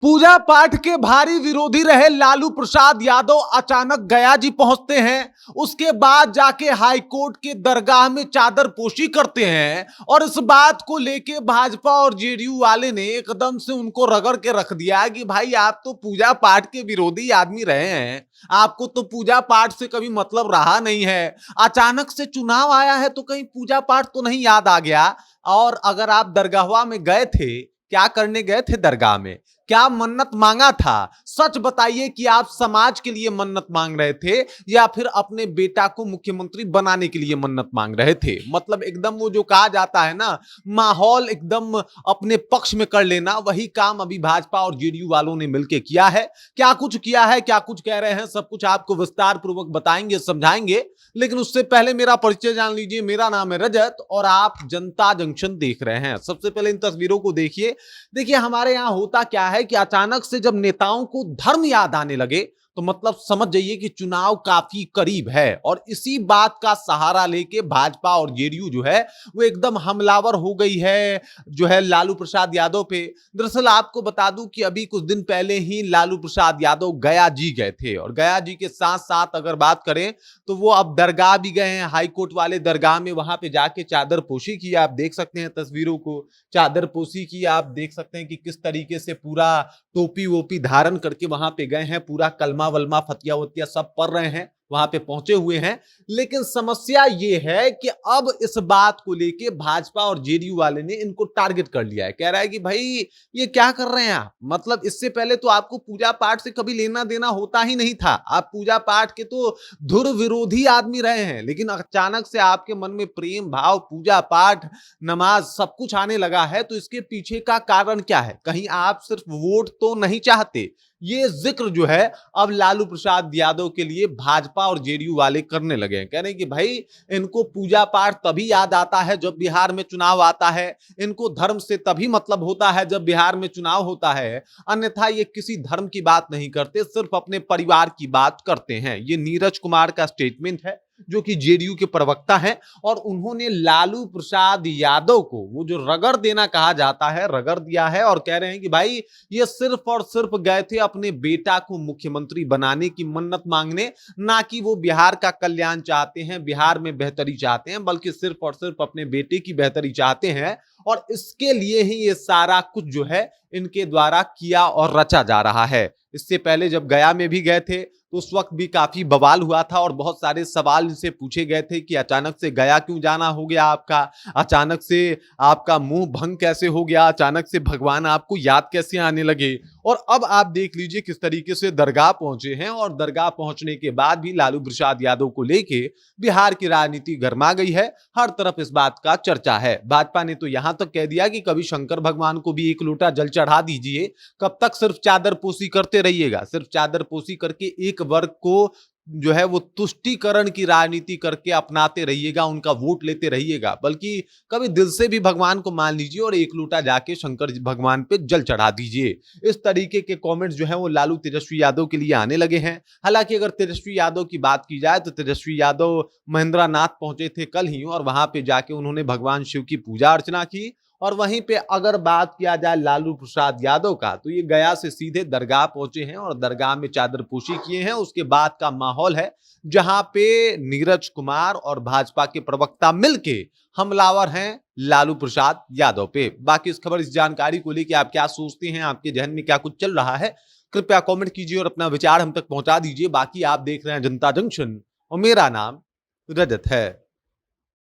पूजा पाठ के भारी विरोधी रहे लालू प्रसाद यादव अचानक गया जी पहुंचते हैं। उसके बाद जाके हाईकोर्ट के दरगाह में चादर पोशी करते हैं और इस बात को लेके भाजपा और जेडीयू वाले ने एकदम से उनको रगड़ के रख दिया कि भाई आप तो पूजा पाठ के विरोधी आदमी रहे हैं, आपको तो पूजा पाठ से कभी मतलब रहा नहीं है। अचानक से चुनाव आया है तो कहीं पूजा पाठ तो नहीं याद आ गया। और अगर आप दरगाहवा में गए थे, क्या करने गए थे दरगाह में, क्या मन्नत मांगा था? सच बताइए कि आप समाज के लिए मन्नत मांग रहे थे या फिर अपने बेटा को मुख्यमंत्री बनाने के लिए मन्नत मांग रहे थे? मतलब एकदम वो जो कहा जाता है ना, माहौल एकदम अपने पक्ष में कर लेना, वही काम अभी भाजपा और जेडीयू वालों ने मिलकर किया है। क्या कुछ किया है, क्या कुछ कह रहे हैं, सब कुछ आपको विस्तार पूर्वक बताएंगे, समझाएंगे। लेकिन उससे पहले मेरा परिचय जान लीजिए। मेरा नाम है रजत और आप जनता जंक्शन देख रहे हैं। सबसे पहले इन तस्वीरों को देखिए। देखिए हमारे यहां होता क्या है कि अचानक से जब नेताओं को धर्म याद आने लगे तो मतलब समझ जाइए कि चुनाव काफी करीब है। और इसी बात का सहारा लेके भाजपा और जेडीयू जो है वो एकदम हमलावर हो गई है जो है लालू प्रसाद यादव पे। दरअसल आपको बता दूं कि अभी कुछ दिन पहले ही लालू प्रसाद यादव गया जी गए थे और गया जी के साथ साथ अगर बात करें तो वो अब दरगाह भी गए हैं, हाईकोर्ट वाले दरगाह में। वहां पे जाके चादर पोशी की, आप देख सकते हैं तस्वीरों को। चादर पोशी की, आप देख सकते हैं कि किस तरीके से पूरा टोपी वोपी धारण करके वहां पे गए हैं, पूरा कलमा वलमा फतिया वतिया सब पढ़ रहे हैं, वहां पे पहुंचे हुए हैं। लेकिन समस्या ये है कि अब इस बात को लेके भाजपा और जेडीयू वाले ने इनको टारगेट कर लिया है। कह रहा है कि भाई ये क्या कर रहे हैं आप, मतलब इससे पहले तो आपको पूजा पाठ से कभी लेना देना होता ही नहीं था, आप पूजा पाठ के तो धुर विरोधी आदमी रहे हैं। लेकिन अचानक से आपके मन में प्रेम भाव, पूजा पाठ, नमाज सब कुछ आने लगा है, तो इसके पीछे का कारण क्या है? कहीं आप सिर्फ वोट तो नहीं चाहते? ये जिक्र जो है अब लालू प्रसाद यादव के लिए भाजपा और जेडीयू वाले करने लगे हैं। कह रहे हैं कि भाई इनको पूजा पाठ तभी याद आता है जब बिहार में चुनाव आता है, इनको धर्म से तभी मतलब होता है जब बिहार में चुनाव होता है, अन्यथा ये किसी धर्म की बात नहीं करते, सिर्फ अपने परिवार की बात करते हैं। ये नीरज कुमार का स्टेटमेंट है जो कि जेडीयू के प्रवक्ता हैं। और उन्होंने लालू प्रसाद यादव को वो जो रगड़ देना कहा जाता है, रगड़ दिया है और कह रहे हैं कि भाई ये सिर्फ और सिर्फ गए थे अपने बेटा को मुख्यमंत्री बनाने की मन्नत मांगने, ना कि वो बिहार का कल्याण चाहते हैं, बिहार में बेहतरी चाहते हैं, बल्कि सिर्फ और सिर्फ अपने बेटे की बेहतरी चाहते हैं। और इसके लिए ही ये सारा कुछ जो है इनके द्वारा किया और रचा जा रहा है। इससे पहले जब गया में भी गए थे तो उस वक्त भी काफी बवाल हुआ था और बहुत सारे सवाल इनसे पूछे गए थे कि अचानक से गया क्यों जाना हो गया आपका, अचानक से आपका मुंह भंग कैसे हो गया, अचानक से भगवान आपको याद कैसे आने लगे। और अब आप देख लीजिए किस तरीके से दरगाह पहुंचे हैं और दरगाह पहुंचने के बाद भी लालू प्रसाद यादव को लेके बिहार की राजनीति गर्मा गई है। हर तरफ इस बात का चर्चा है। भाजपा ने तो यहां तक कह दिया कि कभी शंकर भगवान को भी एक लोटा जल चढ़ा दीजिए, कब तक सिर्फ चादर पोशी करते रहिएगा, सिर्फ चादर पोशी करके एक वर्ग को जो है वो तुष्टीकरण की राजनीति करके अपनाते रहिएगा, उनका वोट लेते रहिएगा, बल्कि कभी दिल से भी भगवान को मान लीजिए और एक लोटा जाके शंकर भगवान पे जल चढ़ा दीजिए। इस तरीके के कमेंट्स जो है वो लालू तेजस्वी यादव के लिए आने लगे हैं। हालांकि अगर तेजस्वी यादव की बात की जाए तो तेजस्वी यादव महेंद्र नाथ पहुंचे थे कल ही और वहां पे जाके उन्होंने भगवान शिव की पूजा अर्चना की। और वहीं पे अगर बात किया जाए लालू प्रसाद यादव का तो ये गया से सीधे दरगाह पहुंचे हैं और दरगाह में चादर पोशी किए हैं। उसके बाद का माहौल है जहां पे नीरज कुमार और भाजपा के प्रवक्ता मिलके हमलावर हैं लालू प्रसाद यादव पे। बाकी इस खबर, इस जानकारी को लेकर आप क्या सोचते हैं, आपके जहन में क्या कुछ चल रहा है, कृपया कमेंट कीजिए और अपना विचार हम तक पहुंचा दीजिए। बाकी आप देख रहे हैं जनता जंक्शन और मेरा नाम रजत है।